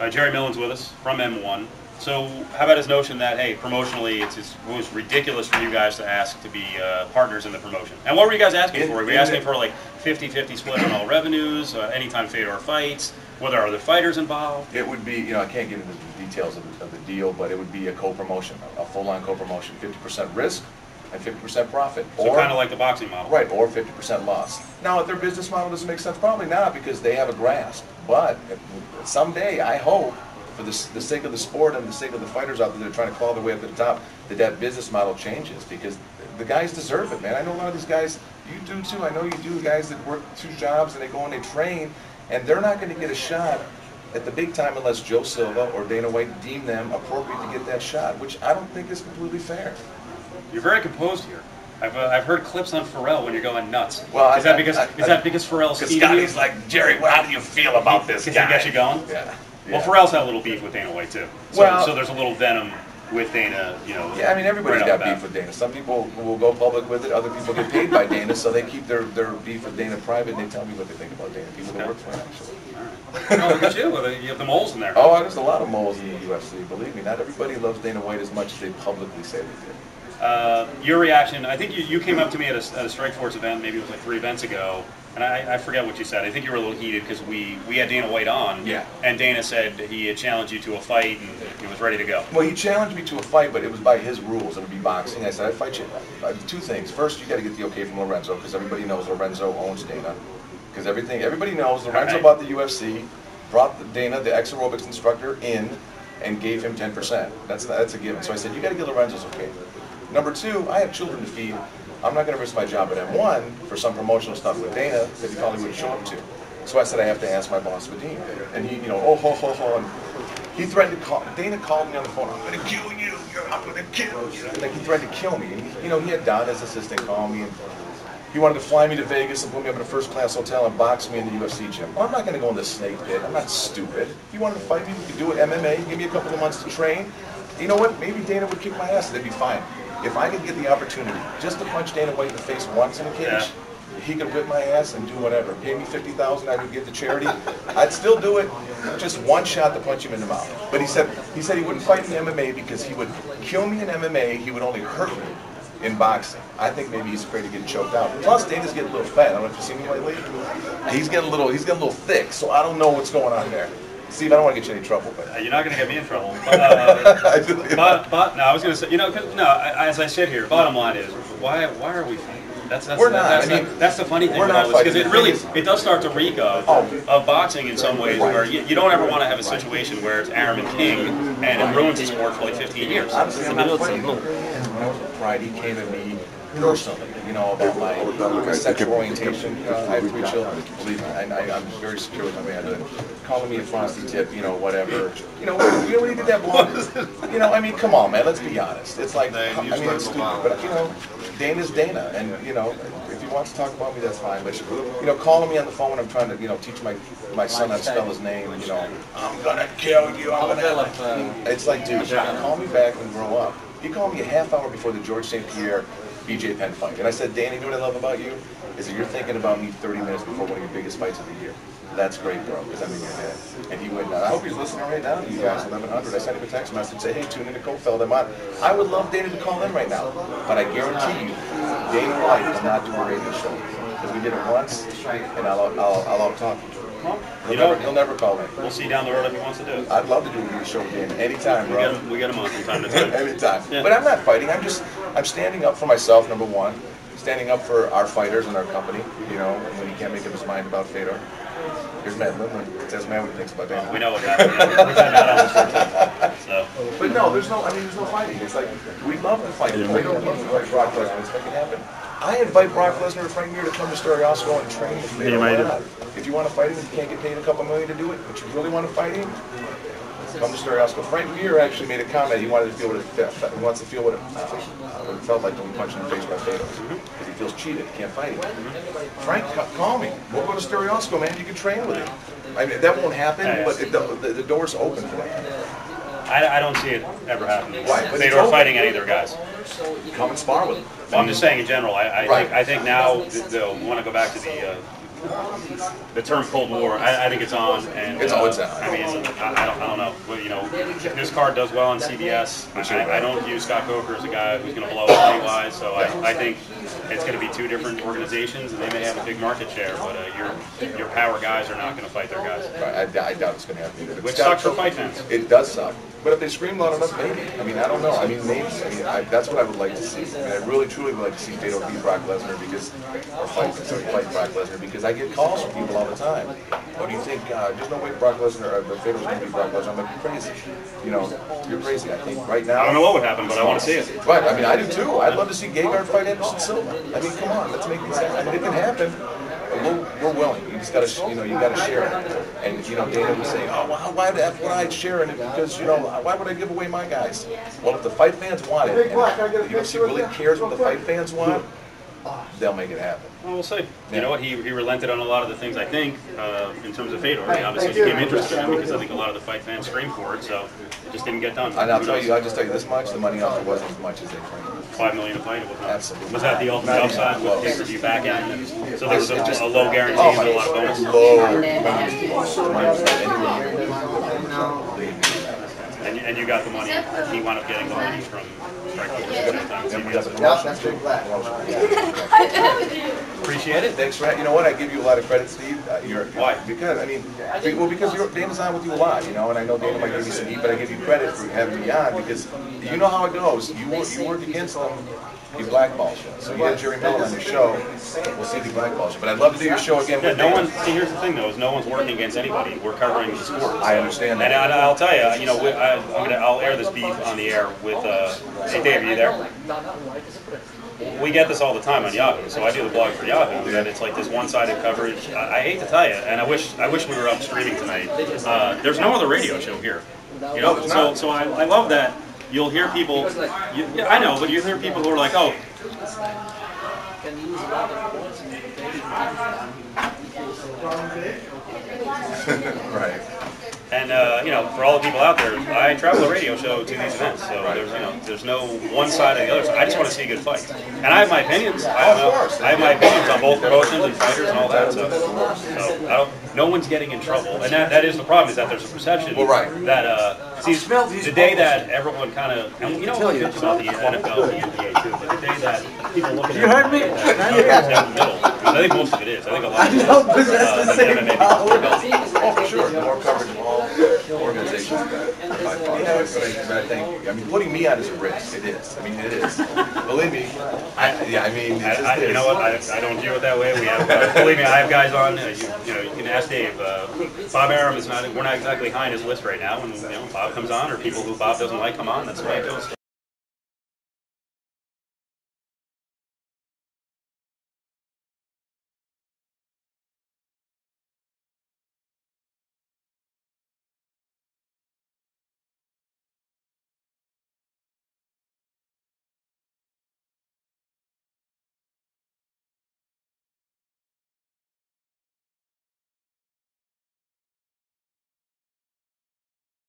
Jerry Millen's with us from M1. So how about his notion that, hey, promotionally, it was ridiculous for you guys to ask to be partners in the promotion? And what were you guys asking for? Were you asking for like 50-50 split on all revenues, anytime Fedor fights? Were there other fighters involved? It would be, I can't get into the details of the deal, but it would be a co-promotion, a full-on co-promotion, 50% risk and 50% profit. So kind of like the boxing model. Right, or 50% loss. Now, if their business model doesn't make sense, probably not, because they have a grasp. But someday, I hope, for the sake of the sport and the sake of the fighters out there that are trying to claw their way up to the top, that business model changes, because the guys deserve it, man. I know a lot of these guys, you do too, I know you do, guys that work 2 jobs and they go and they train, and they're not going to get a shot at the big time unless Joe Silva or Dana White deem them appropriate to get that shot, which I don't think is completely fair. You're very composed here. I've heard clips on Pharrell when you're going nuts. Well, is that because Pharrell's feeding you? Scotty's like, Jerry, well, how do you feel about this guy? Does he get you going? Yeah. Well, Pharrell's had a little beef with Dana White too. So there's a little venom with Dana, Yeah, I mean, everybody's got beef with Dana. Some people will go public with it. Other people get paid by Dana, so they keep their beef with Dana private, and they tell me what they think about Dana. People that work for him, actually. All right. Look at you. You have the moles in there. Oh, there's a lot of moles in the UFC. Believe me, not everybody loves Dana White as much as they publicly say they do. Your reaction, I think you came up to me at a Strikeforce event, maybe it was like 3 events ago, and I forget what you said. I think you were a little heated because we had Dana White on, and Dana said he had challenged you to a fight and he was ready to go. Well, he challenged me to a fight, but it was by his rules. It would be boxing. I said, I'd fight you. 2 things. First, you got to get the okay from Lorenzo, because everybody knows Lorenzo owns Dana. Because everybody knows Lorenzo bought the UFC, brought Dana, the ex-aerobics instructor, in, and gave him 10%. That's a given. So I said, you got to get Lorenzo's okay. Number 2, I have children to feed. I'm not going to risk my job at M1 for some promotional stuff with Dana that he probably wouldn't show up to. So I said, I have to ask my boss, Vadim. And he, oh, ho, ho, ho. And he threatened to call, Dana called me on the phone, I'm going to kill you, I'm going to kill you. Like, he threatened to kill me. And, he had Don, his assistant, call me, and he wanted to fly me to Vegas and put me up in a first-class hotel and box me in the UFC gym. Well, I'm not going to go in the snake pit. I'm not stupid. If he wanted to fight me, we could do it MMA, give me a couple of months to train. You know what? Maybe Dana would kick my ass, and they'd be fine. If I could get the opportunity just to punch Dana White in the face once in a cage, he could whip my ass and do whatever. Pay me $50,000, I would give to charity. I'd still do it. Just one shot to punch him in the mouth. But he said he wouldn't fight in MMA because he would kill me in MMA. He would only hurt me in boxing. I think maybe he's afraid of getting choked out. Plus, Dana's getting a little fat. I don't know if you've seen me lately. He's getting a little thick. So I don't know what's going on there. Steve, I don't want to get you in any trouble, but you're not going to get me in trouble. But no, I was going to say, as I sit here, bottom line is, why are we fighting? That's the funny thing about this, because it does start to reek of boxing in some ways, where you don't ever want to have a situation where it's Arum and King and it ruins the sport for like 15 years. Honestly, I'm not fighting. When I was with Pride, he came at me personally, about my sexual orientation. I have 3 children. Believe me, I'm very secure with my manhood. Calling me a frosty tip, whatever. When he did that blonde, come on, man. Let's be honest. It's like, it's stupid, but Dana's Dana, and if he wants to talk about me, that's fine. But calling me on the phone when I'm trying to, teach my son how to spell his name, I'm gonna kill you. It's like, dude, call me back and grow up. He called me a half hour before the George St. Pierre BJ Penn fight. And I said, Danny, you know what I love about you? Is that you're thinking about me 30 minutes before one of your biggest fights of the year. That's great, bro, because I'm in your head. And he went, I hope he's listening right now to you guys, 1100. I sent him a text message, say, hey, tune in to Cofield. I would love Dana to call in right now, but I guarantee you, Dana White will not do a radio show. Because we did it once, and I'll talk to him. He'll never call in. We'll see down the road if he wants to do it. I'd love to do a show with Dana anytime, bro. We get him on from time to time. Anytime. Yeah. But I'm not fighting. I'm standing up for myself, number 1. Standing up for our fighters and our company, when he can't make up his mind about Fedor. Here's Matt Millen. Says Matt what he thinks about Dana. We know what happened. We've had that on the show. So. But no, there's no fighting. It's like, we love to fight. We don't love to fight Brock Lesnar. Let's make it happen. I invite Brock Lesnar and Frank Mir to come to Stereosco and train with Fedor. If you want to fight him, you can't get paid a couple million to do it, but you really want to fight him, come to Stereosco. Frank Mir actually made a comment. He wanted to feel what it wants to feel what it felt like when we punched in the face by Fedor. Because he feels cheated. He can't fight him. Frank, call me. We'll go to Stereosco, man. You can train with him. I mean, that won't happen, but the door's open for that. I don't see it ever happening. Fedor fighting any of their guys. Come and spar with them. Well, I'm just saying in general. I think now they'll want to go back to the the term Cold War, I think it's on, and It's always on. I mean, I don't know. Well, you know, if this card does well on CBS, I don't view Scott Coker as a guy who's going to blow up money-wise. So I think it's going to be two different organizations, and they may have a big market share, but your power guys are not going to fight their guys. Right, I doubt it's going to happen either. Which sucks for fight fans. It does suck. But if they scream loud enough, maybe. I mean, I don't know. I mean, maybe. I mean, that's what I would like to see. I mean, I really, truly would like to see Fedor beat Brock Lesnar because, or fight Brock Lesnar because I get calls from people all the time. What do you think? There's no way Brock Lesnar or Fedor's going to beat Brock Lesnar. I'm like, you're crazy. You know, you're crazy. I think right now. I don't know what would happen, but I want to see it. Right. I mean, I do too. I'd love to see Gegard fight Anderson Silva. I mean, come on, let's make these happen. I mean, it can happen. We're willing. You just got to, you know, you got to share it. And you know, Dana was saying, oh, well, why the F would I share it? Because you know, why would I give away my guys? Well, if the fight fans want it, and the UFC really cares what the fight fans want, they'll make it happen. Well, we'll see. You know what? He relented on a lot of the things, I think, in terms of Fedor. He obviously became interested in him because I think a lot of the fight fans screamed for it, so it just didn't get done. And I'll just tell you this much: the money offer wasn't as much as they claimed. $5 million a fight. It was not. Absolutely. Was that the ultimate upside with pay-per-view back end? So there was a low guarantee Oh, and a lot of bonus. And you got the money. He wound up getting the money from Frank. Appreciate it. Thanks for that. You know what? I give you a lot of credit, Steve. Why? Because I mean, because Dana's on with you a lot, you know, and I know Dana might give you some heat, but I give you credit for having me on because you know how it goes. You work against them, you blackball you. So you had Jerry Millen on your show. We'll see if he blackballs you. But I'd love to do your show again. With Dana. See, here's the thing, though: is no one's working against anybody. We're covering the sport. So. I understand that. And I'll tell you, you know, I'll air this beef on the air with. Hey, Dave, are you there? We get this all the time on Yahoo, so I do the blog for Yahoo, and it's like this one-sided coverage. I hate to tell you, and I wish we were up streaming tonight. There's no other radio show here, you know. So I love that you'll hear people. Yeah, I know, but you hear people who are like, oh. Right. And you know, for all the people out there, I travel a radio show to these events, so there's no one side or the other. So I just want to see a good fight, and I have my opinions. I have my opinions on both promotions and fighters and all that. So no one's getting in trouble, and that is the problem. Is that there's a perception that see the day that everyone kind of, and you know what good about the NFL, the NBA too, but the day that people look at you heard me? down the middle. I think most of it is. I think a lot of it is MMA. Oh, for sure. More coverage of all organizations. Thank you. I mean, putting me on is a risk. It is. I mean, it is. Believe me. You know what? I don't view it that way. We have, believe me, I have guys on. You know, you can ask Dave. Bob Arum is not. We're not exactly high on his list right now. When Bob comes on, or people who Bob doesn't like come on, that's the way it goes.